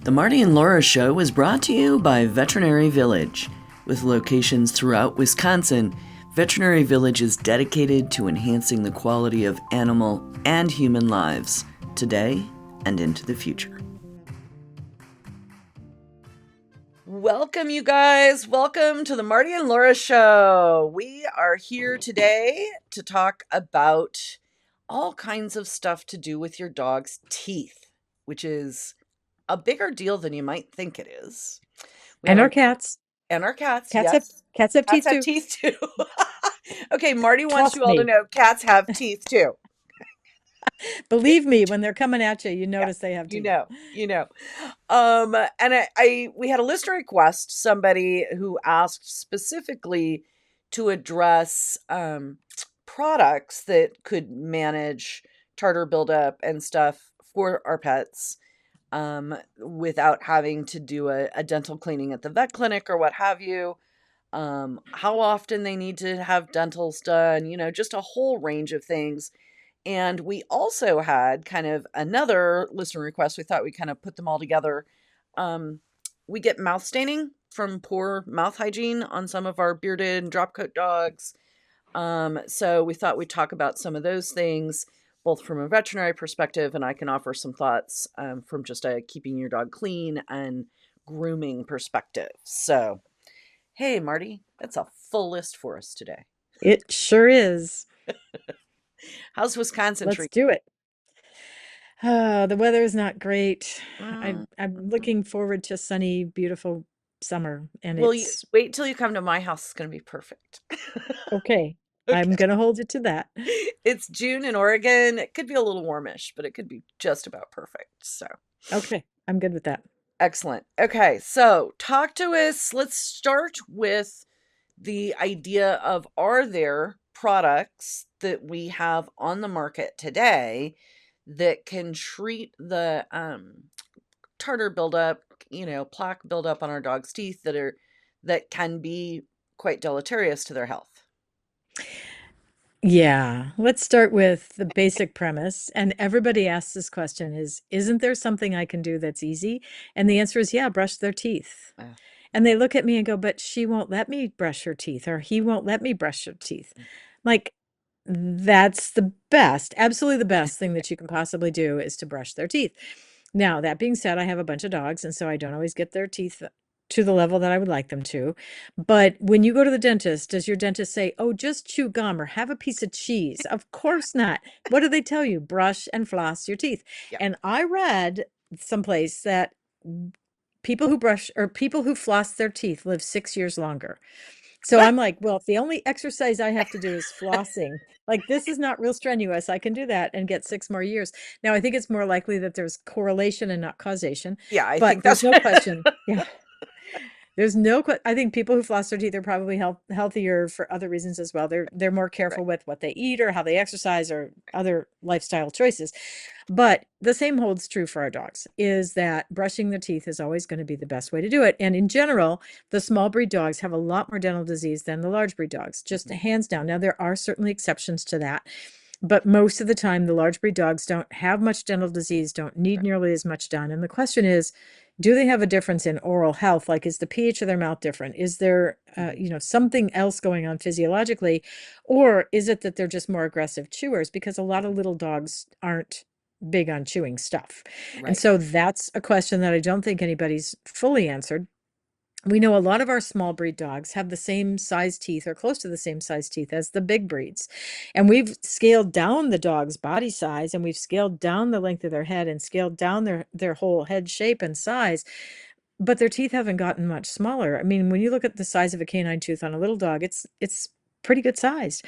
The Marty and Laura Show is brought to you by Veterinary Village. With locations throughout Wisconsin, Veterinary Village is dedicated to enhancing the quality of animal and human lives today and into the future. Welcome, you guys. Welcome to the Marty and Laura Show. We are here today to talk about all kinds of stuff to do with your dog's teeth, which is a bigger deal than you might think it is. And our cats. And our cats, Cats have yes. cats have Cats teeth have too. teeth too. Okay, Marty wants Trust you all to me. know cats have teeth too. Believe me, when they're coming at you, you Yeah, notice they have you teeth. know, you know. And we had a listener request, somebody who asked specifically to address products that could manage tartar buildup and stuff for our pets without having to do a dental cleaning at the vet clinic or what have you. How often they need to have dentals done, just a whole range of things. And we also had kind of another listener request. We thought we'd kind of put them all together. Um, we get mouth staining from poor mouth hygiene on some of our bearded and drop coat dogs. So we thought we'd talk about some of those things, both from a veterinary perspective, and I can offer some thoughts from just a keeping your dog clean and grooming perspective. So, hey, Marty, that's a full list for us today. It sure is. How's Wisconsin Let's treat? do it. The weather is not great. Mm, I'm looking forward to sunny, beautiful summer, and well, you it's wait till you come to my house. It's going to be perfect. okay. I'm Okay. gonna hold you to that. It's June in Oregon. It could be a little warmish, but it could be just about perfect. So. Okay, I'm good with that. Excellent. Okay, so talk to us. Let's start with the idea of, are there products that we have on the market today that can treat the tartar buildup, plaque buildup on our dog's teeth that can be quite deleterious to their health? Yeah, let's start with the basic premise. And everybody asks this question is, isn't there something I can do that's easy? And the answer is, yeah, brush their teeth. Uh, And they look at me and go, but she won't let me brush her teeth, or he won't let me brush her teeth. Like, that's the best, absolutely the best thing that you can possibly do is to brush their teeth. Now, that being said, I have a bunch of dogs, and so I don't always get their teeth to the level that I would like them to. But when you go to the dentist, does your dentist say, oh, just chew gum or have a piece of cheese? Of course not. What do they tell you? Brush and floss your teeth. yeah, And I read someplace that people who brush or people who floss their teeth live 6 years longer. So I'm like, well, if the only exercise I have to do is flossing, like this is not real strenuous. I can do that and get 6 more years. Now, I think it's more likely that there's correlation and not causation, yeah. I but think there's that's no question. Yeah. There's no, I think people who floss their teeth are probably healthier for other reasons as well. They're more right. careful with what they eat or how they exercise or other lifestyle choices. But the same holds true for our dogs, is that brushing their teeth is always going to be the best way to do it. And in general, the small breed dogs have a lot more dental disease than the large breed dogs, just Mhm. hands down. Now, there are certainly exceptions to that. But most of the time, the large breed dogs don't have much dental disease, don't need nearly as much done. And the question is, do they have a difference in oral health? Like, is the pH of their mouth different? Is there, Mhm. something else going on physiologically? Or is it that they're just more aggressive chewers? Because a lot of little dogs aren't big on chewing stuff. And Right. so that's a question that I don't think anybody's fully answered. We know a lot of our small breed dogs have the same size teeth or close to the same size teeth as the big breeds. And we've scaled down the dog's body size and we've scaled down the length of their head and scaled down their whole head shape and size, but their teeth haven't gotten much smaller. I mean, when you look at the size of a canine tooth on a little dog, it's pretty good sized.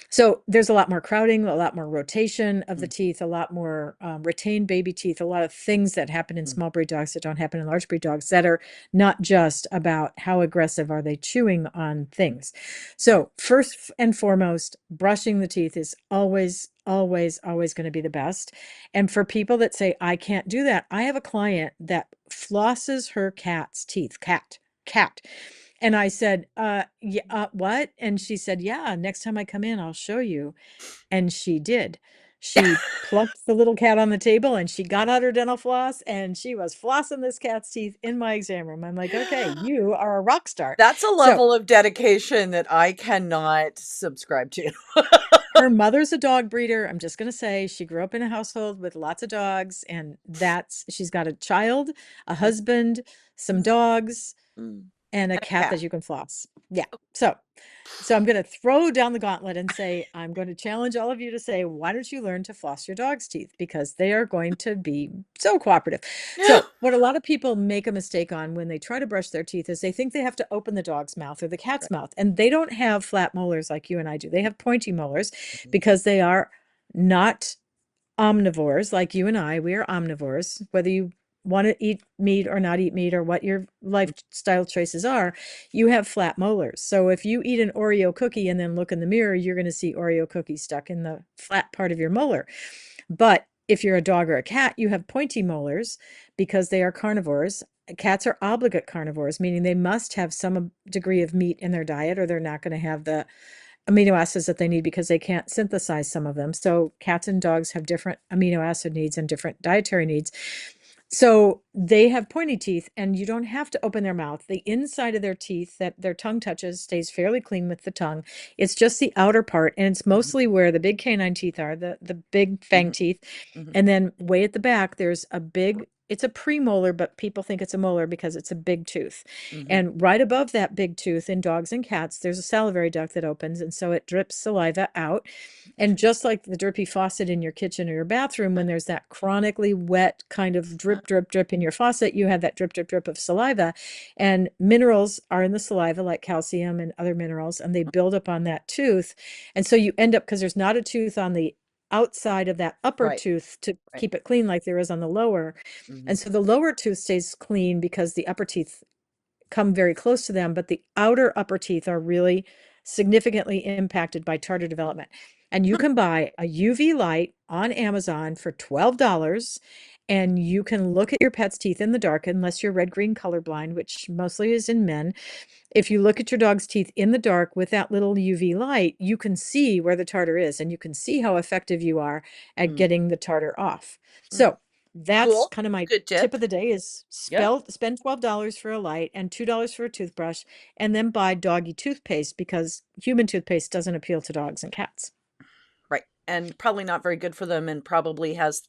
So there's a lot more crowding, a lot more rotation of the Mm, teeth, a lot more retained baby teeth, a lot of things that happen in mm, small breed dogs that don't happen in large breed dogs that are not just about how aggressive are they chewing on things. right. So first and foremost, brushing the teeth is always, always, always going to be the best. And for people that say, I can't do that, I have a client that flosses her cat's teeth, cat. And I said, yeah, what? And she said, yeah, next time I come in, I'll show you. And she did. She plucked the little cat on the table and she got out her dental floss and she was flossing this cat's teeth in my exam room. I'm like, okay, you are a rock star. That's a So level of dedication that I cannot subscribe to. her mother's a dog breeder. I'm just going to say she grew up in a household with lots of dogs, and she's got a child, a husband, some dogs, Mm. and a And a cat cat. that you can floss. Yeah. So I'm going to throw down the gauntlet and say, I'm going to challenge all of you to say, why don't you learn to floss your dog's teeth? Because they are going to be so cooperative. So, what a lot of people make a mistake on when they try to brush their teeth is they think they have to open the dog's mouth or the cat's Right. mouth. And they don't have flat molars like you and I do. They have pointy molars Mhm. because they are not omnivores like you and I. We are omnivores, whether you want to eat meat or not eat meat or what your lifestyle choices are, you have flat molars. So if you eat an Oreo cookie and then look in the mirror, you're going to see Oreo cookie stuck in the flat part of your molar. But if you're a dog or a cat, you have pointy molars because they are carnivores. Cats are obligate carnivores, meaning they must have some degree of meat in their diet or they're not going to have the amino acids that they need because they can't synthesize some of them. So cats and dogs have different amino acid needs and different dietary needs. So they have pointy teeth, and you don't have to open their mouth. The inside of their teeth that their tongue touches stays fairly clean with the tongue. It's just the outer part, and it's Mhm. mostly where the big canine teeth are, the big fang Mhm. teeth. Mhm. And then way at the back, there's a big, it's a premolar, but people think it's a molar because it's a big tooth. Mhm. And right above that big tooth in dogs and cats, there's a salivary duct that opens, and so it drips saliva out. And just like the drippy faucet in your kitchen or your bathroom, when there's that chronically wet kind of drip, drip, drip in your faucet, you have that drip, drip, drip of saliva. And minerals are in the saliva, like calcium and other minerals, and they build up on that tooth. And so you end up, because there's not a tooth on the outside of that upper Right. tooth to Right. keep it clean like there is on the lower. Mhm. And so the lower tooth stays clean because the upper teeth come very close to them, but the outer upper teeth are really significantly impacted by tartar development. And you can buy a UV light on Amazon for $12 and you can look at your pet's teeth in the dark unless you're red green colorblind, which mostly is in men. If you look at your dog's teeth in the dark with that little UV light, you can see where the tartar is and you can see how effective you are at Mm. getting the tartar off. Mhm. So that's Cool. kind of my Good tip tip. of the day is Yeah. spend $12 for a light and $2 for a toothbrush and then buy doggy toothpaste because human toothpaste doesn't appeal to dogs and cats. Right. And probably not very good for them and probably has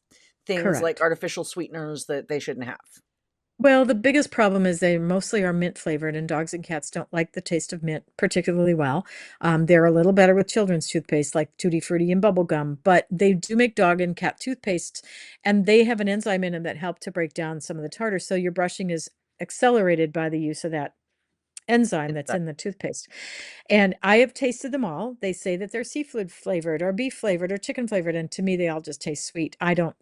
things like Correct. artificial sweeteners that they shouldn't have. Well, the biggest problem is they mostly are mint flavored, and dogs and cats don't like the taste of mint particularly well. They're a little better with children's toothpaste like Tutti Frutti and bubble gum, but they do make dog and cat toothpaste, and they have an enzyme in them that help to break down some of the tartar. So your brushing is accelerated by the use of that enzyme It's that's that. in the toothpaste. And I have tasted them all. They say that they're seafood flavored or beef flavored or chicken flavored, and to me they all just taste sweet. I don't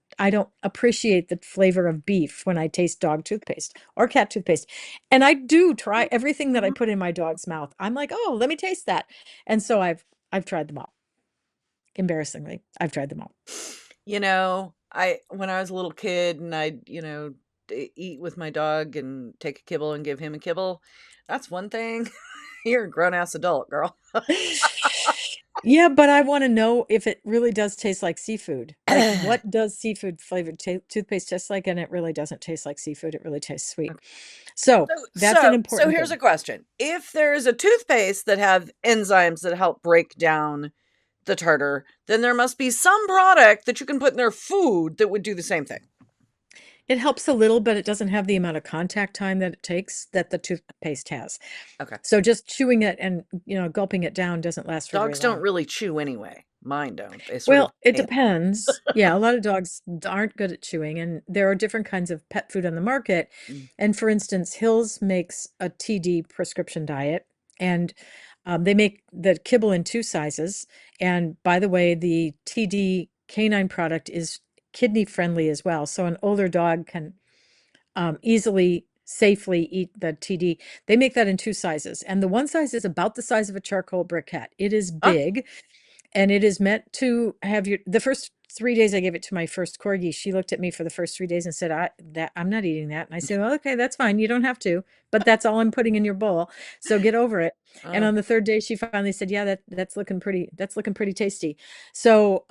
appreciate the flavor of beef when I taste dog toothpaste or cat toothpaste. And I do try everything that I Mhm. put in my dog's mouth. I'm like, "Oh, let me taste that." And so I've tried them all. Embarrassingly, I've tried them all. I when I was a little kid and I'd, eat with my dog and take a kibble and give him a kibble, that's one thing. You're a grown ass adult, girl. Yeah, but I want to know if it really does taste like seafood. Like, what does seafood flavored toothpaste taste like? And it really doesn't taste like seafood. It really tastes sweet. So So that's an so important here's a thing. question. If there is a toothpaste that have enzymes that help break down the tartar, then there must be some product that you can put in their food that would do the same thing. It helps a little, but it doesn't have the amount of contact time that it takes that the toothpaste has. Okay. So just chewing it and, gulping it down doesn't last for very Dogs don't long. really chew anyway. Mine don't. They sort of Well, it inhale. depends. Yeah, a lot of dogs aren't good at chewing, and there are different kinds of pet food on the market. Mm. And for instance, Hills makes a TD prescription diet, and they make the kibble in two sizes. And by the way, the TD canine product is kidney friendly as well. So an older dog can easily, safely eat the TD. They make that in two sizes. And the one size is about the size of a charcoal briquette. It is Ah, big and it is meant to have the first 3 days I gave it to my first corgi, she looked at me for the first 3 days and said, I'm not eating that. And I said, well, okay, that's fine. You don't have to, but that's all I'm putting in your bowl. So get over it. And uh, on the third day, she finally said, yeah, that's looking pretty tasty. So,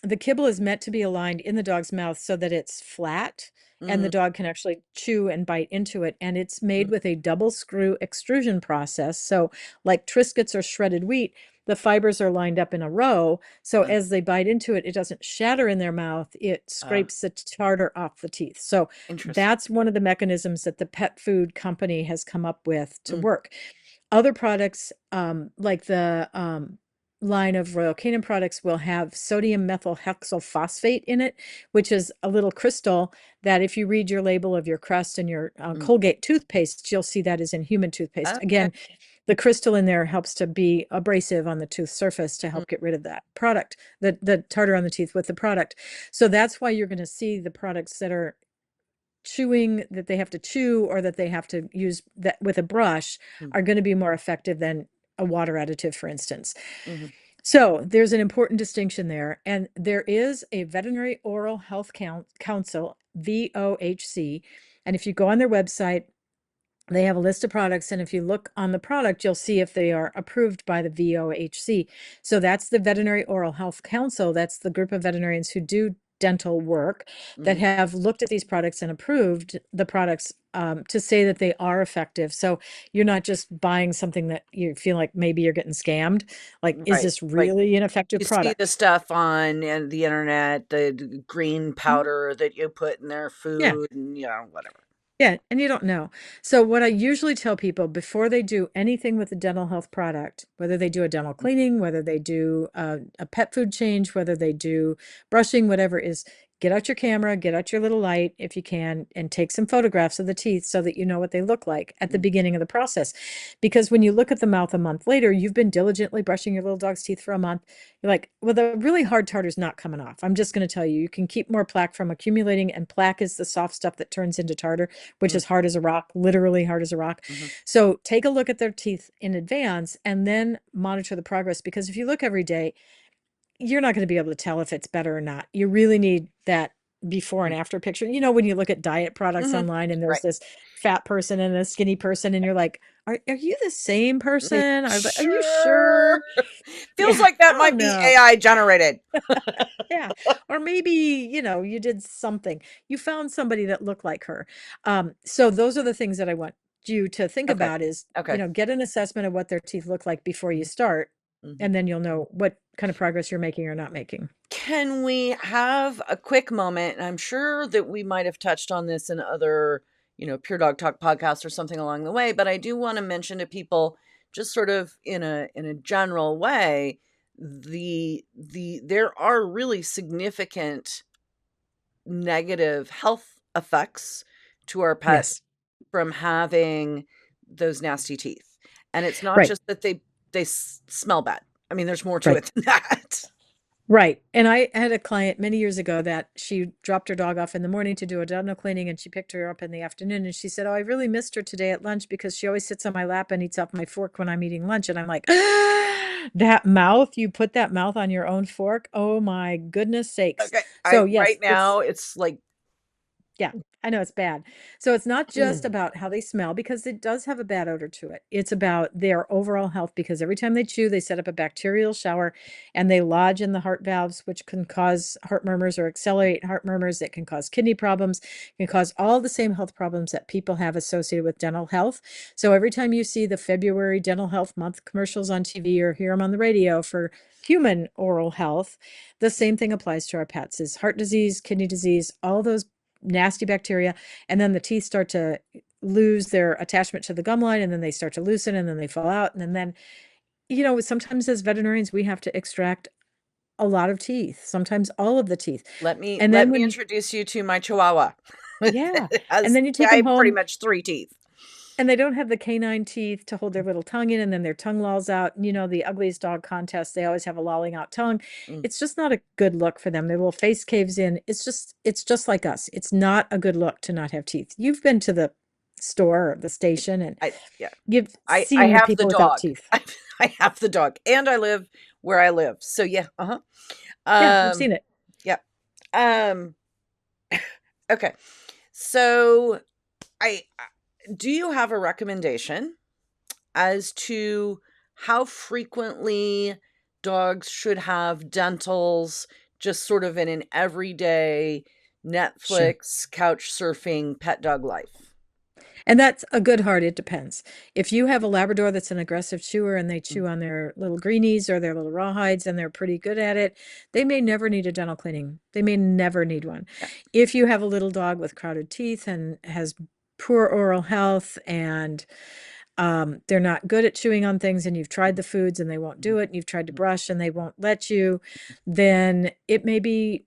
the kibble is meant to be aligned in the dog's mouth so that it's flat and the Mhm. dog can actually chew and bite into it. And it's made Mm. with a double screw extrusion process. So, like Triscuits or shredded wheat, the fibers are lined up in a row. So, Uh, as they bite into it, it doesn't shatter in their mouth, it uh, scrapes the tartar off the teeth. So, Interesting. that's one of the mechanisms that the pet food company has come up with to Mm. work. Other products, like the line of Royal Canin products, will have sodium methyl hexylphosphate in it, which is a little crystal that if you read your label of your Crest and your Mm. Colgate toothpaste, you'll see that is in human toothpaste. Okay. Again, the crystal in there helps to be abrasive on the tooth surface to Mm. help get rid of that product, the tartar on the teeth with the product. So that's why you're going to see the products that are chewing, that they have to chew or that they have to use that with a brush, Mm. are going to be more effective than a water additive, for instance. Mhm. So there's an important distinction there. And there is a Veterinary Oral Health Council, VOHC. And if you go on their website, they have a list of products. And if you look on the product, you'll see if they are approved by the VOHC. So that's the Veterinary Oral Health Council. That's the group of veterinarians who do dental work that Mhm. have looked at these products and approved the products, to say that they are effective. So you're not just buying something that you feel like maybe you're getting scammed. Like, is Right, this right. really an effective You see the product? stuff on the internet, the green Mhm. powder that you put in their Yeah. food and, whatever. Yeah, and you don't know. So what I usually tell people before they do anything with a dental health product, whether they do a dental Mm. cleaning, whether they do a pet food change, whether they do brushing, whatever, is get out your camera, get out your little light if you can, and take some photographs of the teeth so that you know what they look like at the Mm. beginning of the process. Because when you look at the mouth a month later, you've been diligently brushing your little dog's teeth for a month. You're like, well, the really hard tartar's not coming off. I'm just going to tell you, you can keep more plaque from accumulating, and plaque is the soft stuff that turns into tartar, which Mm. is hard as a rock, literally hard as a rock. Mhm. So take a look at their teeth in advance and then monitor the progress. Because if you look every day, you're not going to be able to tell if it's better or not. You really need that before and Mm. after picture. You know, when you look at diet products Mhm. online and there's Right. this fat person and a skinny person, and you're like, are you the same Mm. person? Are you Sure. sure? Feels Yeah, like that I don't might be know. AI generated. Yeah. Or maybe, you did something. You found somebody that looked like her. So those are the things that I want you to think Okay. about is, Okay. get an assessment of what their teeth look like before you Mhm. start, Mhm. and then you'll know what kind of progress you're making or not making. Can we have a quick moment? And I'm sure that we might have touched on this in other, Pure Dog Talk podcasts or something along the way, but I do want to mention to people just sort of in a general way, there are really significant negative health effects to our pets Yes. from having those nasty teeth. And it's not Right. just that they smell bad. I mean, there's more to Right. it than that. Right. And I had a client many years ago that she dropped her dog off in the morning to do a dental cleaning, and she picked her up in the afternoon, and she said, "Oh, I really missed her today at lunch because she always sits on my lap and eats off my fork when I'm eating lunch." And I'm like, that mouth, you put that mouth on your own fork. Oh my goodness sakes. Okay, So I yes, right now, it's like yeah, I know it's bad. So it's not just mm, about how they smell, because it does have a bad odor to it. It's about their overall health, because every time they chew, they set up a bacterial shower and they lodge in the heart valves, which can cause heart murmurs or accelerate heart murmurs. It can cause kidney problems, can cause all the same health problems that people have associated with dental health. So every time you see the February Dental Health Month commercials on TV or hear them on the radio for human oral health, the same thing applies to our pets: is heart disease, kidney disease, all those nasty bacteria. And then the teeth start to lose their attachment to the gum line, and then they start to loosen, and then they fall out. And then, sometimes as veterinarians, we have to extract a lot of teeth, sometimes all of the teeth. let me And let then me when you, introduce you to my chihuahua. yeah, It and has then you take I them have pretty home, much 3 teeth. and they don't have the canine teeth to hold their little tongue in, and then their tongue lolls out. And, the ugliest dog contest, they always have a lolling out tongue. Mm. It's just not a good look for them. Their little face caves in. It's just like us. It's not a good look to not have teeth. You've been to the store or the station, and I Yeah. you've I seen the have the people without dog. teeth. I have the dog, and I live where I live. So, yeah, uh-huh. Yeah, we've Um, seen it. yeah. Um, okay. So, do you have a recommendation as to how frequently dogs should have dentals just sort of in an everyday Sure. Netflix couch surfing pet dog life. And that's a good heart. It depends. If you have a Labrador that's an aggressive chewer and they Mm, chew on their little greenies or their little rawhides and they're pretty good at it, they may never need a dental cleaning. They may never need one. yeah. If you have a little dog with crowded teeth and has poor oral health and they're not good at chewing on things and you've tried Mhm, the foods and they won't mhm, do it and you've tried to mhm, brush and they won't let you, then it may be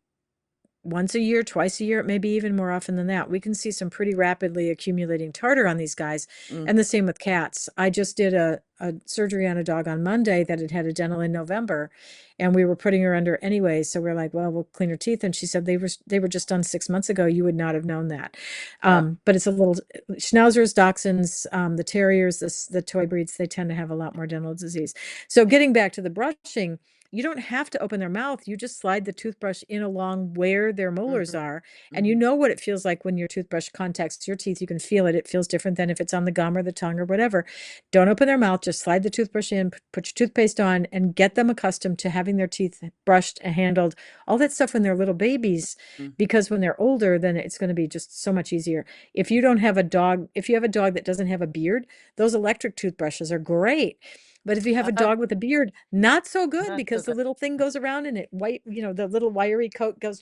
once a year, twice a year, it may be even more often than that. We can see some pretty rapidly accumulating tartar on these guys. mm, And the same with cats. I just did a surgery on a dog on Monday that had had a dental in November, and we were putting her under anyway. So we're like, well, we'll clean her teeth. And she said they were just done 6 months ago. You would not have known that. uh, But it's a little schnauzers, dachshunds, the terriers, the toy breeds, they tend to have a lot more dental disease. So getting back to the brushing, you don't have to open their mouth. You just slide the toothbrush in along where their molars mhm, are. And you mhm, know what it feels like when your toothbrush contacts your teeth. You can feel it. It feels different than if it's on the gum or the tongue or whatever. Don't open their mouth. Just slide the toothbrush in, put your toothpaste on, and get them accustomed to having their teeth brushed and handled. All that stuff when they're little babies, mm. because when they're older, then it's going to be just so much easier. If you don't have a dog, if you have a dog that doesn't have a beard, those electric toothbrushes are great. But if you have a Uh, dog with a beard, not so good Not so because the good. little thing goes around and the little wiry coat goes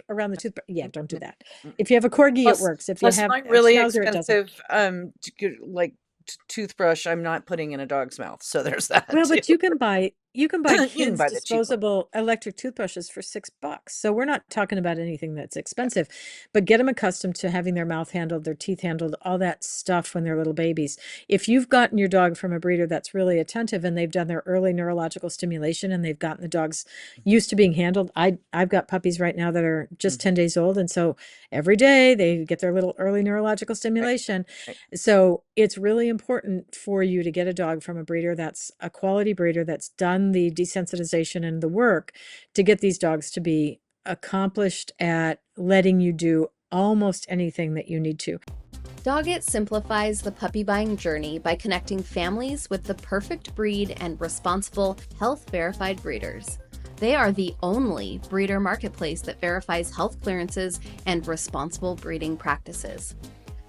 around the Yeah. toothbrush. Yeah, Mm, don't do mm, that. mm. If you have a corgi, it Plus, works. If you plus have my a really schnauzer, it doesn't. expensive like toothbrush, I'm not putting in a dog's mouth, so there's that Well, too. but you can buy You can kids buy the cheap one. disposable electric toothbrushes for $6. So we're not talking about anything that's expensive, but get them accustomed to having their mouth handled, their teeth handled, all that stuff when they're little babies. If you've gotten your dog from a breeder that's really attentive and they've done their early neurological stimulation and they've gotten the dogs used to being handled. I've got puppies right now that are Mhm. just 10 days old. And so every day they get their little early neurological Right, stimulation. right. So it's really important for you to get a dog from a breeder that's a quality breeder that's done the desensitization and the work to get these dogs to be accomplished at letting you do almost anything that you need to. Doggett simplifies the puppy buying journey by connecting families with the perfect breed and responsible, health verified breeders. They are the only breeder marketplace that verifies health clearances and responsible breeding practices.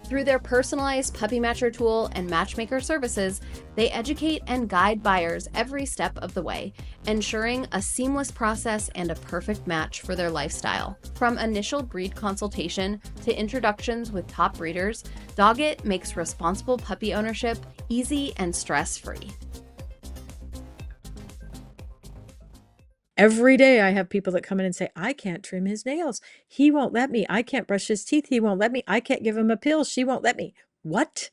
Through their personalized puppy matcher tool and matchmaker services, they educate and guide buyers every step of the way, ensuring a seamless process and a perfect match for their lifestyle. From initial breed consultation to introductions with top breeders, Doggett makes responsible puppy ownership easy and stress-free. Every day I have people that come in and say, I can't trim his nails. He won't let me. I can't brush his teeth. He won't let me. I can't give him a pill. She won't let me. What?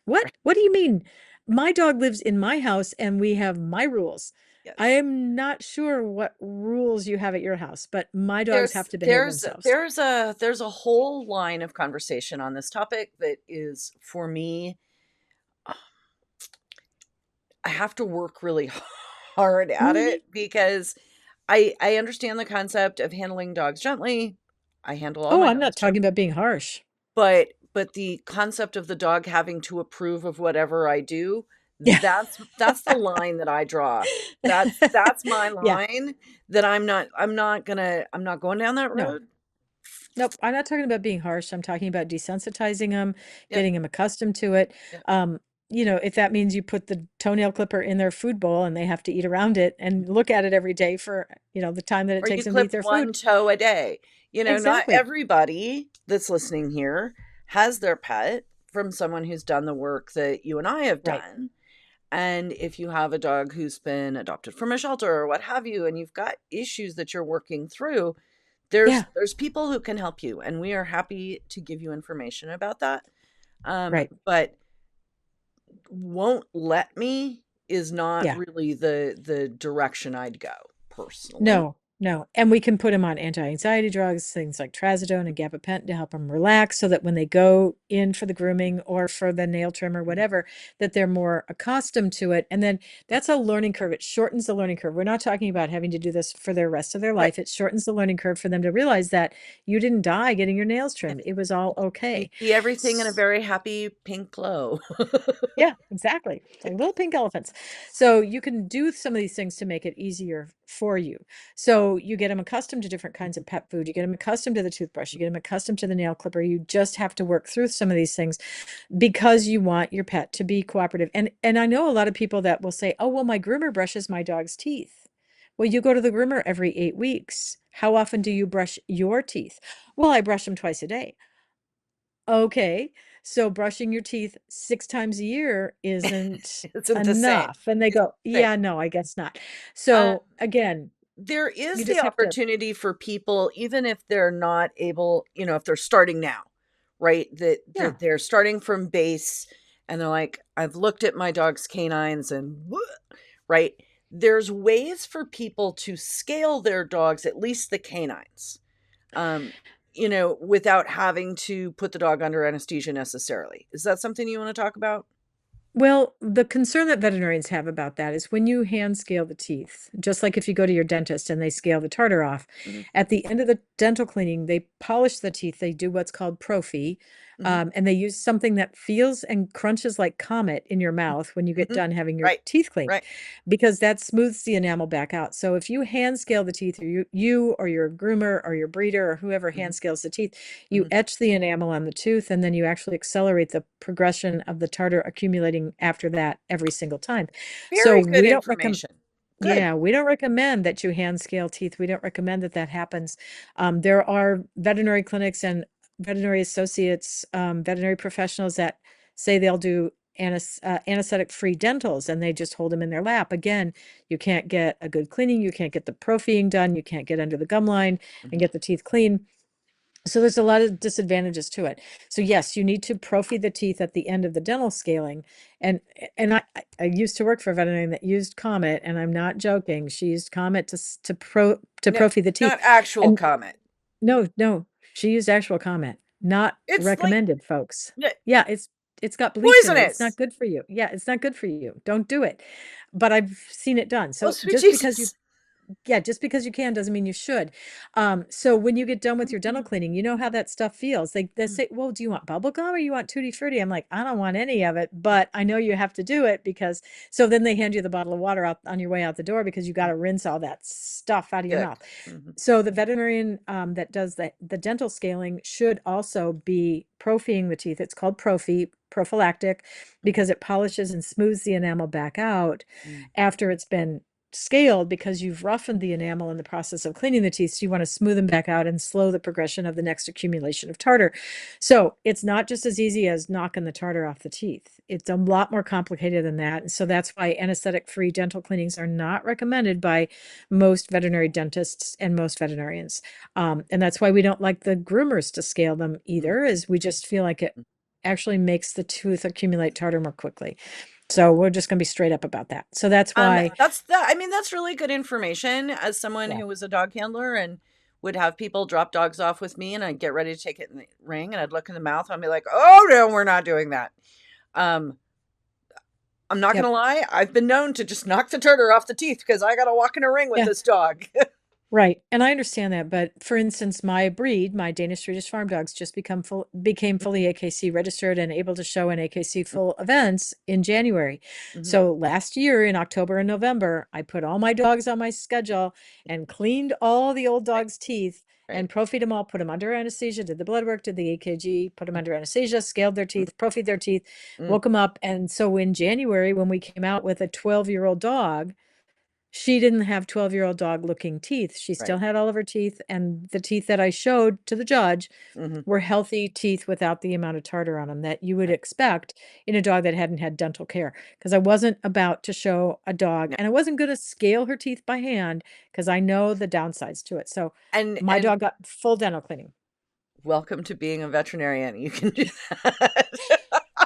What? Right. What do you mean? My dog lives in my house and we have my rules. I Yes. am not sure what rules you have at your house, but my dogs have to behave themselves. There's a whole line of conversation on this topic that is for me, I have to work really hard at Mhm. it because I understand the concept of handling dogs gently. I handle all Oh, my I'm not dogs talking gently. about being harsh. But the concept of the dog having to approve of whatever I do, Yeah. that's the line that I draw. That's my Yeah. line that I'm not going down that No. road. Nope, I'm not talking about being harsh. I'm talking about desensitizing them, Yep, getting them accustomed to it. yep. Um, if that means you put the toenail clipper in their food bowl and they have to eat around it and look at it every day for, the time that it Or you takes them to eat clip their food. one toe a day. Not Exactly. everybody that's listening here has their pet from someone who's done the work that you and I have Right. done. And if you have a dog who's been adopted from a shelter or what have you, and you've got issues that you're working through, Yeah. there's people who can help you, and we are happy to give you information about that. Right. But won't let me is not Yeah. really the direction I'd go personally. No, no. And we can put them on anti-anxiety drugs, things like trazodone and gabapentin to help them relax so that when they go in for the grooming or for the nail trim or Mhm. whatever, that they're more accustomed to it. And then that's a learning curve. It shortens the learning curve. We're not talking about having to do this for the rest of their Right. life. It shortens the learning curve for them to realize that you didn't die getting your nails Yeah. trimmed. It was all You okay. see everything in a very happy pink glow. Yeah, exactly. Like little pink elephants. So you can do some of these things to make it easier for you. So you get them accustomed to different kinds of pet food. You get them accustomed to the toothbrush. You get them accustomed to the nail clipper. You just have to work through some of these things because you want your pet to be cooperative. And I know a lot of people that will say, "Oh, well, my groomer brushes my dog's teeth." Well, you go to the groomer every 8 weeks. How often do you brush your teeth? Well, I brush them twice a day. Okay, so brushing your teeth 6 times a year isn't Isn't the same. enough. And they go, Same. yeah, no, I guess not. Um, So again, there is you the just have to, opportunity for people, even if they're not able, if they're starting now, right? That yeah. they're starting from base and they're like, I've looked at my dog's canines and right? There's ways for people to scale their dogs, at least the canines, um, without having to put the dog under anesthesia necessarily. Is that something you want to talk about? Well, the concern that veterinarians have about that is when you hand scale the teeth, just like if you go to your dentist and they scale the tartar off, Hmm. at the end of the dental cleaning, they polish the teeth. They do what's called prophy, Hmm. and they use something that feels and crunches like Comet in your mouth when you get Hmm. done having your Right. teeth cleaned, Right. because that smooths the enamel back out. So if you hand scale the teeth, or you or your groomer or your breeder or whoever Hmm. hand scales the teeth, you Hmm. etch the enamel on the tooth, and then you actually accelerate the progression of the tartar accumulating after that every single time. So Very good we don't recommend, information. Good. yeah, we don't recommend that you hand scale teeth. We don't recommend that that happens. There are veterinary clinics and veterinary associates, veterinary professionals that say they'll do anesthetic-free dentals, and they just hold them in their lap. Again, you can't get a good cleaning. You can't get the prophying done. You can't get under the gum line and Mhm. get the teeth clean. So there's a lot of disadvantages to it. So yes, you need to prophy the teeth at the end of the dental scaling. And I used to work for a veterinarian that used Comet, and I'm not joking. She used Comet to No, prophy the teeth. not actual And comment. no, no, she used actual Comet. Not It's like recommended, folks. yeah, Yeah, it's got bleach in it. It's not poisonous. good for you. Yeah, it's not good for you. Don't do it. But I've seen it done. Oh, So sweet Jesus. just because you can doesn't mean you should. So when you get done with your dental Mhm. cleaning, you know how that stuff feels. They Mm. say, well, do you want bubble gum or you want tutti frutti? I'm like, I don't want any of it, but I know you have to do it because so then they hand you the bottle of water out on your way out the door because you got to rinse all that stuff out of your Good. mouth. Mhm. So the veterinarian that does the dental scaling should also be prophying the teeth. It's called prophy, prophylactic, Mhm. because it polishes and smooths the enamel back out Mm. after it's been scaled, because you've roughened the enamel in the process of cleaning the teeth. So you want to smooth them back out and slow the progression of the next accumulation of tartar. So it's not just as easy as knocking the tartar off the teeth. It's a lot more complicated than that. And so that's why anesthetic-free dental cleanings are not recommended by most veterinary dentists and most veterinarians. And that's why we don't like the groomers to scale them Mm. either, is we just feel like it Mm. actually makes the tooth accumulate tartar more quickly. So we're just going to be straight up about that. So that's why, I mean, that's really good information as someone yeah, who was a dog handler and would have people drop dogs off with me and I'd get ready to take it in the ring and I'd look in the mouth and I'd be like, oh no, we're not doing that. Um, I'm not gonna yep. lie, I've been known to just knock the tartar off the teeth because I gotta walk in a ring with Yeah. this dog. Right. And I understand that. But for instance, my breed, my Danish Swedish farm dogs, just became fully AKC registered and able to show in AKC full events in January. Mhm. So last year in October and November, I put all my dogs on my schedule and cleaned all the old Right, dogs' teeth right. and profied them all, put them under anesthesia, did the blood work, did the EKG, put them under anesthesia, scaled their Mm, teeth, profied their teeth, mm, woke them up. And so in January, when we came out with a 12-year-old dog, she didn't have 12-year-old dog looking teeth. She still right. had all of her teeth, and the teeth that I showed to the judge Mhm. were healthy teeth without the amount of tartar on them that you would Right. expect in a dog that hadn't had dental care. Because I wasn't about to show a dog, No. and I wasn't gonna scale her teeth by hand because I know the downsides to it. So my And dog got full dental cleaning. welcome to being a veterinarian. You can do that.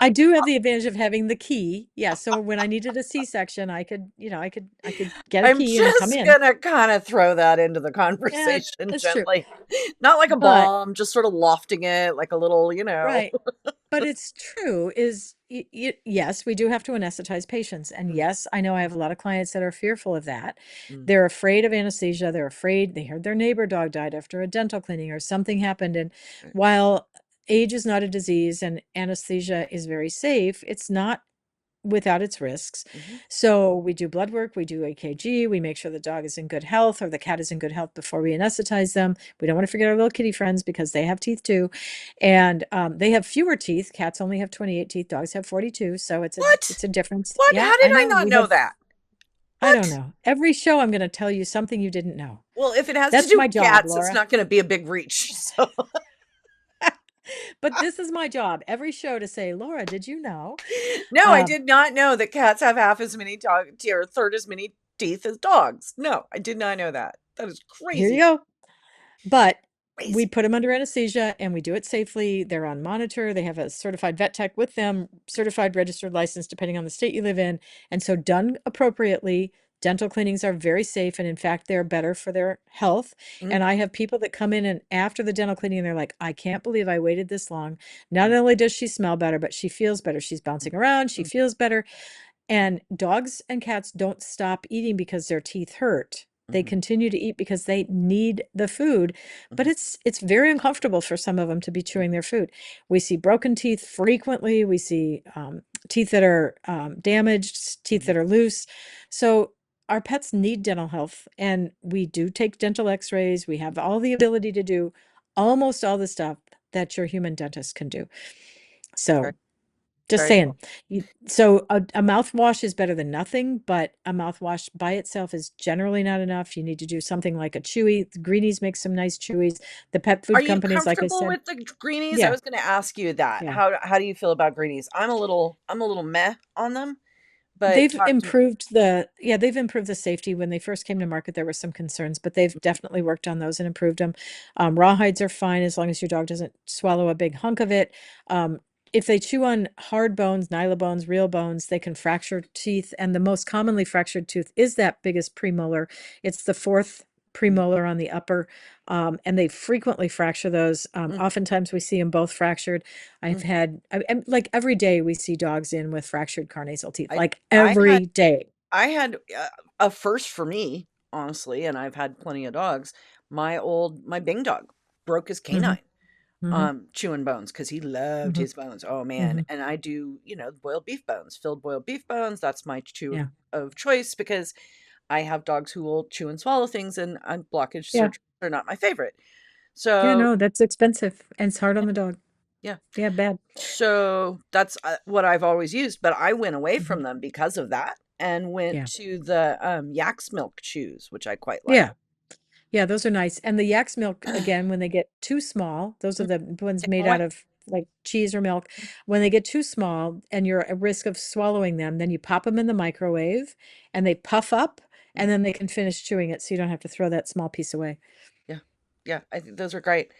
I do have the advantage of having the key. Yeah, so when I needed a C-section, I could get a I'm key and come just in. gonna kind of throw that into the Yeah, conversation that's true. gently. Not like a But bomb, just sort of lofting it like a little. right. But it's true is yes, we do have to anesthetize patients. And Mm, yes, I know I have a lot of clients that are fearful of that. mm, They're afraid of anesthesia. They're afraid they heard their neighbor dog died after a dental cleaning or something happened. And right. while age is not a disease and anesthesia is very safe, it's not without its risks. Mhm. So we do blood work, we do EKG, we make sure the dog is in good health or the cat is in good health before we anesthetize them. We don't want to forget our little kitty friends because they have teeth too. And they have fewer teeth. Cats only have 28 teeth, dogs have 42. So What? it's a difference. What? Yeah, How did I I know. not We know have, that? I don't What? know. Every show I'm going to tell you something you didn't know. Well, if it has to That's do my with job, cats, it's Laura. not going to be a big reach. So, But this is my job every show to say, Laura, did you know? no, I Um, did not know that cats have half as many or third as many teeth as dogs. No, I did not know that. That is Here you crazy. go. But we Crazy. put them under anesthesia and we do it safely. They're on monitor. They have a certified vet tech with them, certified registered license, depending on the state you live in. And so, done appropriately, dental cleanings are very safe. And in fact, they're better for their health. And Mm, I have people that come in and after the dental cleaning, they're like, I can't believe I waited this long. Not mm, only does she smell better, but she feels better. She's mm, bouncing around. She mm, feels better. And dogs and cats don't stop eating because their teeth hurt. They mhm, continue to eat because they need the food, but mhm, it's very uncomfortable for some of them to be mm, chewing their food. We see broken teeth frequently. We see teeth that are damaged, teeth mhm, that are loose. So our pets need dental health, and we do take dental X-rays. We have all the ability to do almost all the stuff that your human dentist can do. very, So just very saying. cool. So a mouthwash is better than nothing, but a mouthwash by itself is generally not enough. You need to do something like a chewy. The Greenies make some nice chewies. The pet Are food you companies, like I comfortable said, with the greenies? I yeah, was going to ask you that. yeah. How do you feel about greenies? I'm a little meh on them, but They've talk to me. improved they've improved the safety. When they first came to market, there were some concerns, but they've definitely worked on those and improved them. Rawhides are fine as long as your dog doesn't swallow a big hunk of it. Um, if they chew on hard bones, nyla bones, real bones, they can fracture teeth. And the most commonly fractured tooth is that biggest premolar. It's the fourth Mm, premolar on the upper. And they frequently fracture those. mm, Oftentimes we see them both fractured. mm. Like every day we see dogs in with fractured carnasal teeth, I like I had every day. I had a first for me, honestly, and I've had plenty of dogs. My Bing dog broke his Hmm. canine Hmm. chewing bones because he loved Hmm. his bones. Oh man. Hmm. And I do, boiled beef bones, filled boiled beef bones. That's my chew Yeah. of choice because I have dogs who will chew and swallow things, and blockage Yeah. surgery are not my favorite. Yeah. So No, that's expensive and it's hard on yeah, the dog. yeah. Yeah. Bad. So that's what I've always used, but I went away Hmm. from them because of that and went Yeah. to the yak's milk chews, which I quite like. Yeah. Yeah. Those are nice. And the yak's milk, again, when they get too small, those are Mm, the ones take made 'em away. out of like cheese or milk. When they get too small and you're at risk of swallowing them, then you pop them in the microwave and they puff up Mm, and then they can finish chewing it. So you don't have to throw that small piece away. yeah, yeah, I think those are great.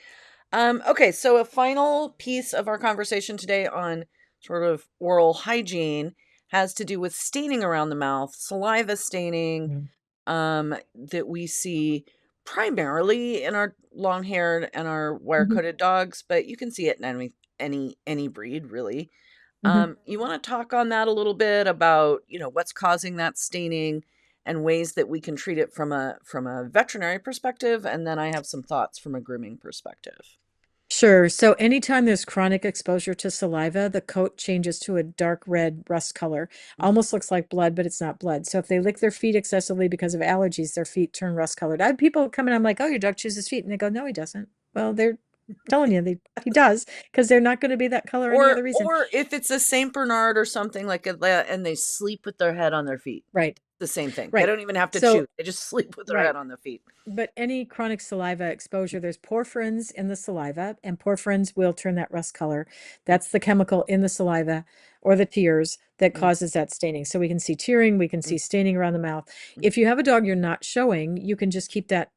Okay, so a final piece of our conversation today on sort of oral hygiene has to do with staining around the mouth, saliva staining, Mm. that we see primarily in our long-haired and our Mhm. wire-coated dogs, but you can see it in any breed, really. Mhm. You want to talk on that a little bit about, what's causing that staining and ways that we can treat it from a veterinary perspective, and then I have some thoughts from a grooming perspective. Sure. So anytime there's chronic exposure to saliva, the coat changes to a dark red rust color. Mhm. Almost looks like blood, but it's not blood. So if they lick their feet excessively because of allergies, their feet turn rust colored. I have people come in, I'm like, oh, your dog chews his feet. And they go, no, he doesn't. Well, they're telling you he does because they're not going to be that color any Or other reason. or if it's a Saint Bernard or something like that, and they sleep with their head on their feet, Right. the same thing. They Right. don't even have to chew. So, They just sleep with their head right. on their feet. But any chronic saliva exposure, there's porphyrins in the saliva, and porphyrins will turn that rust color. Mm, That's the chemical in the saliva or the tears that mm, causes that staining. So we can see tearing, we can mm, see staining around the mouth. mm, If you have a dog you're not showing, you can just keep that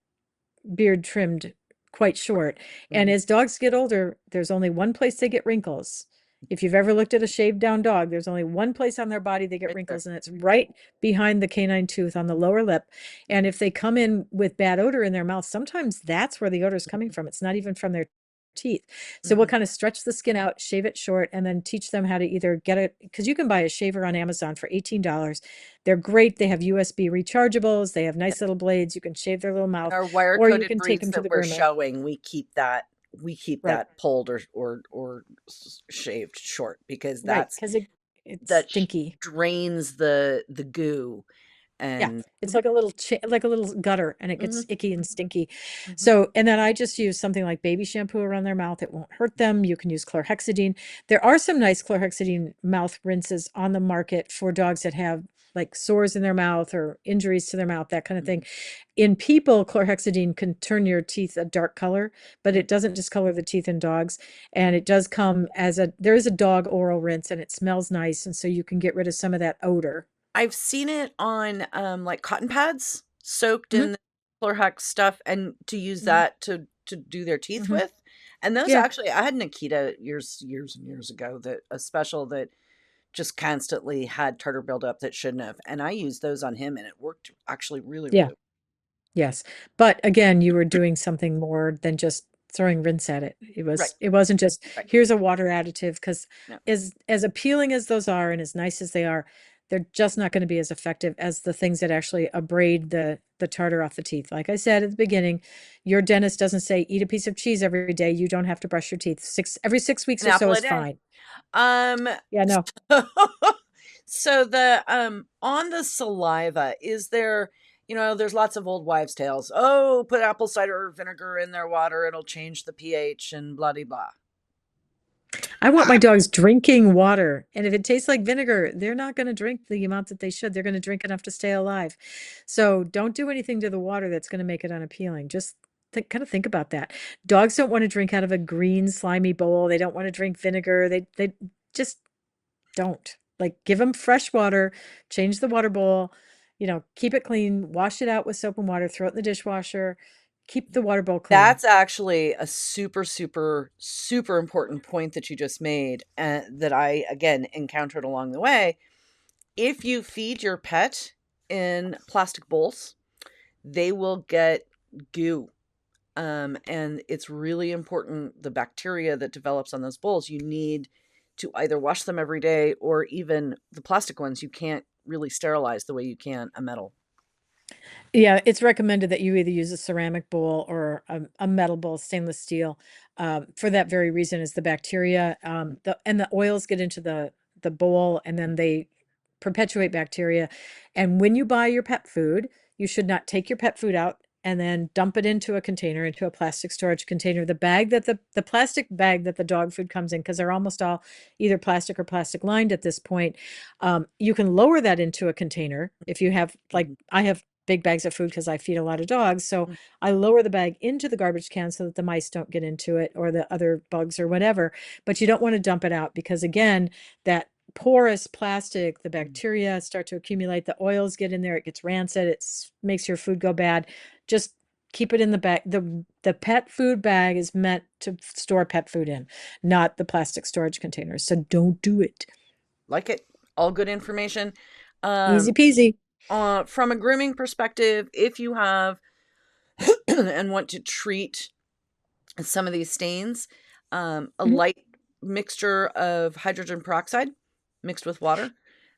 beard trimmed quite short. And mhm, as dogs get older, there's only one place they get wrinkles. If you've ever looked at a shaved down dog, there's only one place on their body they get right there. wrinkles, and it's right behind the canine tooth on the lower lip. And if they come in with bad odor in their mouth, sometimes that's where the odor is coming Mhm, from. It's not even from their teeth. So we'll mhm, kind of stretch the skin out, shave it short, and then teach them how to either get it, because you can buy a shaver on Amazon for $18. They're great. They have USB rechargeables. They have yeah. nice little blades. You can shave their little And mouth, our or you wire-coated can take breeds them to that the we're groomer. showing, we keep Right. that pulled or shaved short because Right. that's Because It's that stinky. drains the goo Yeah, and it's like a little like a little gutter, and it gets mhm, icky and stinky. mhm. So, and then I just use something like baby shampoo around their mouth. It won't hurt them. You can use chlorhexidine. There are some nice chlorhexidine mouth rinses on the market for dogs that have like sores in their mouth or injuries to their mouth, that kind of thing. Mhm, In people, chlorhexidine can turn your teeth a dark color, but mhm. it doesn't discolor the teeth in dogs. And it does come as there is a dog oral rinse, and it smells nice. And so you can get rid of some of that odor. I've seen it on, like, cotton pads soaked Hmm. in the Clorox stuff and to use Hmm. that to do their teeth Hmm. with, and those Yeah. actually I had Nikita years and years ago that a special that just constantly had tartar buildup that shouldn't have, and I used those on him, and it worked actually really, Yeah. really Yes. But again, you were doing something more than just throwing rinse at it. right, It wasn't just right. here's a water additive, because No. as appealing as those are and as nice as they are, they're just not going to be as effective as the things that actually abrade the tartar off the teeth. Like I said at the beginning, your dentist doesn't say eat a piece of cheese every day. You don't have to brush your teeth. Every 6 weeks An or so apple a is day. fine. Um, Yeah, no. so the, on the saliva, is there there's lots of old wives' tales. "Oh, put apple cider vinegar in their water, it'll change the pH and blah de blah." I want my dogs drinking water. And if it tastes like vinegar, they're not going to drink the amount that they should. They're going to drink enough to stay alive. So don't do anything to the water that's going to make it unappealing. Just kind of think about that. Dogs don't want to drink out of a green, slimy bowl. They don't want to drink vinegar. They just don't. Like, give them fresh water, change the water bowl, keep it clean, wash it out with soap and water, throw it in the dishwasher, keep the water bowl clean. That's actually a super, super, super important point that you just made, that I, again, encountered along the way. If you feed your pet in plastic bowls, they will get goo. And it's really important, the bacteria that develops on those bowls, you need to either wash them every day or even the plastic ones, you can't really sterilize the way you can a metal. Yeah, it's recommended that you either use a ceramic bowl or a metal bowl, stainless steel, for that very reason. Is the bacteria, and the oils get into the bowl, and then they perpetuate bacteria. And when you buy your pet food, you should not take your pet food out and then dump it into a container, into a plastic storage container. The plastic bag that the dog food comes in, because they're almost all either plastic or plastic lined at this point. You can lower that into a container if you have, like, Mhm, I have big bags of food because I feed a lot of dogs. So mhm. I lower the bag into the garbage can so that the mice don't get into it, or the other bugs or whatever. But you don't want to dump it out, because again, that porous plastic, the bacteria start to accumulate, the oils get in there, it gets rancid, it makes your food go bad. Just keep it in the bag. The pet food bag is meant to store pet food in, not the plastic storage containers. So don't do it. Like it, all good information. Easy Um, peasy. from a grooming perspective, if you have and want to treat some of these stains, a Mhm. light mixture of hydrogen peroxide mixed with water,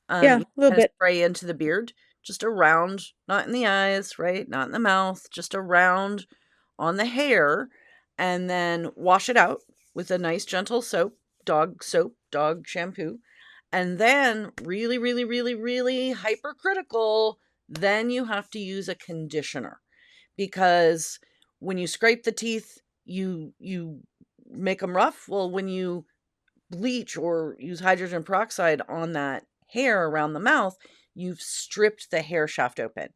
Yeah, you a little kind of bit. spray into the beard, just around, not in the eyes, right? Not in the mouth, just around on the hair, and then wash it out with a nice gentle soap, dog shampoo. And then, really, really, really, really hypercritical, then you have to use a conditioner, because when you scrape the teeth, you make them rough. Well, when you bleach or use hydrogen peroxide on that hair around the mouth, you've stripped the hair shaft open.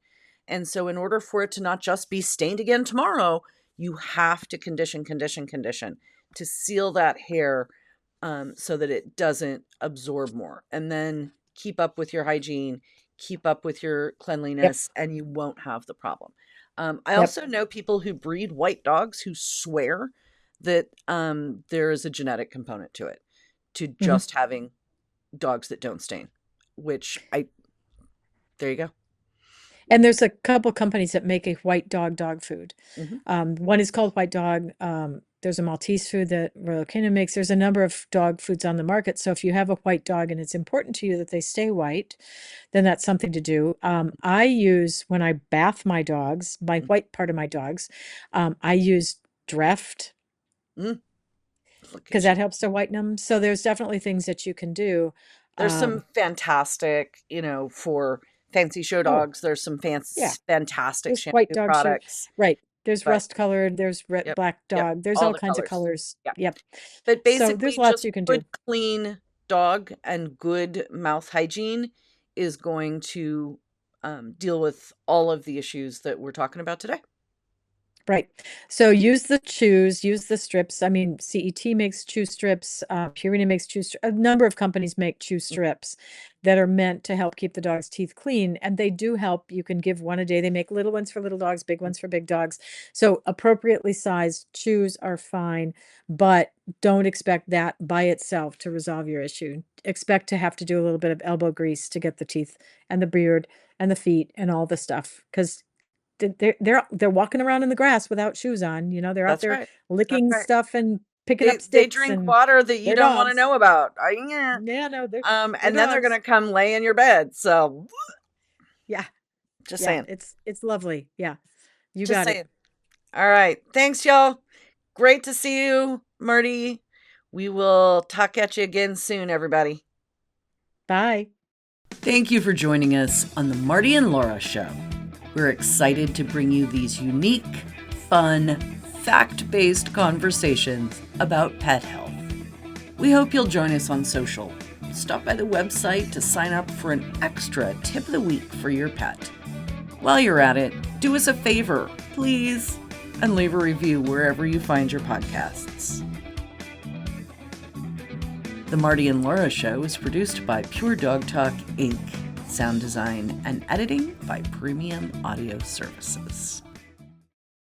And so, in order for it to not just be stained again tomorrow, you have to condition to seal that hair, so that it doesn't absorb more. And then keep up with your hygiene, keep up with your Yep. cleanliness, and you won't have the problem. I Yep. also know people who breed white dogs who swear that, there is a genetic component to it, to Mhm. just having dogs that don't stain, which I there you go. And there's a couple companies that make a white dog food. Mhm. One is called White Dog. There's a Maltese food that Royal Canin makes. There's a number of dog foods on the market. So if you have a white dog and it's important to you that they stay white, then that's something to do. I use, when I bath my dogs, my Mm, white part of my dogs, I use Dreft, mm, look because at you. that helps to whiten them. So there's definitely things that you can do. There's some Um, fantastic, for fancy show oh, dogs, there's some yeah. fantastic There's white shampoo dog show. products, Right. There's but rust colored, there's red, yep, black yep, dog. There's all all the kinds of colors. colors. Yeah. Yep. But So there's basically, lots just you can do. good, clean dog and good mouth hygiene is going to deal with all of the issues that we're talking about today. Right. So use the chews, use the strips. I mean, CET makes chew strips, Purina makes chew strips. A number of companies make chew strips that are meant to help keep the dog's teeth clean. And they do help. You can give one a day. They make little ones for little dogs, big ones for big dogs. So appropriately sized chews are fine, but don't expect that by itself to resolve your issue. Expect to have to do a little bit of elbow grease to get the teeth and the beard and the feet and all the stuff. Because they're walking around in the grass without shoes on, they're out That's there right. That's licking right. stuff and picking up They sticks, drink and water that you they're don't want to dogs. know about. Yeah. Yeah, no, they're And then they're dogs. gonna come lay in your bed. So Yeah, just yeah, saying. it's lovely. Yeah, you Just got it. saying. All right. Thanks, y'all. Great to see you, Marty. We will talk at you again soon, everybody. Bye. Thank you for joining us on the Marty and Laura Show. We're excited to bring you these unique, fun, fact-based conversations about pet health. We hope you'll join us on social. Stop by the website to sign up for an extra tip of the week for your pet. While you're at it, do us a favor, please, and leave a review wherever you find your podcasts. The Marty and Laura Show is produced by Pure Dog Talk, Inc., sound design and editing by Premium Audio Services.